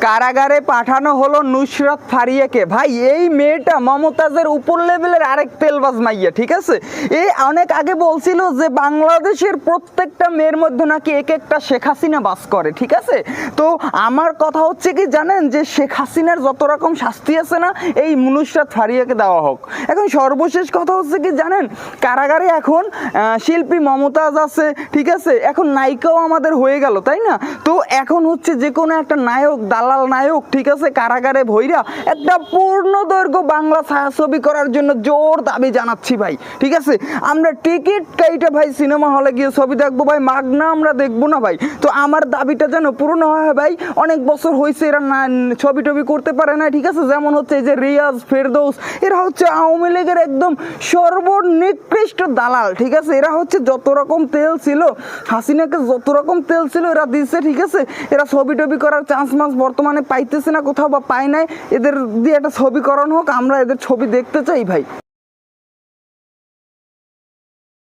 কারাগারে পাঠানো হলো নুসরাত ফারিয়াকে। ভাই এই মেয়েটা মমতাজের উপর লেভেলের আরেক তেলবাজ মাইয়া, ঠিক আছে। এই অনেক আগে বলছিল যে বাংলাদেশের প্রত্যেকটা মেয়ের মধ্যে নাকি এক একটা শেখ হাসিনা বাস করে, ঠিক আছে। তো আমার কথা হচ্ছে কি জানেন, যে শেখ হাসিনার যত রকম শাস্তি আছে না, এই নুসরাত ফারিয়াকে দেওয়া হোক। এখন সর্বশেষ কথা হচ্ছে কি জানেন, কারাগারে এখন শিল্পী মমতাজ আছে, ঠিক আছে, এখন নায়িকাও আমাদের হয়ে গেল, তাই না। তো এখন হচ্ছে যে কোনো একটা নায়ক, দালাল নায়ক, ঠিক আছে, কারাগারে ভৈরা একটা পূর্ণদৈর্ঘ্য বাংলা ছায়াছবি করার জন্য জোর দাবি জানাচ্ছি ভাই, ঠিক আছে। আমরা টিকিট কাইটা ভাই সিনেমা হলে গিয়ে ছবি দেখবো ভাই, মাগনা আমরা দেখবো না ভাই। তো আমার দাবিটা যেন পূরণ হয় ভাই। অনেক বছর হয়েছে এরা না ছবি টবি করতে পারে না, ঠিক আছে। যেমন হচ্ছে এই যে রিয়াজ, ফেরদৌস, এরা হচ্ছে আওয়ামী লীগের একদম সর্বনিকৃষ্ট দালাল, ঠিক আছে। এরা হচ্ছে যত রকম তেল ছিল হাসিনাকে, যত রকম তেল ছিল এরা দিচ্ছে, ঠিক আছে। এরা ছবি টবি করার চান্স মাস বর্তমানে পাইতেছে না কোথাও, বা পায় নাই। এদের দিয়ে একটা ছবি করানো হোক, আমরা এদের ছবি দেখতে চাই ভাই।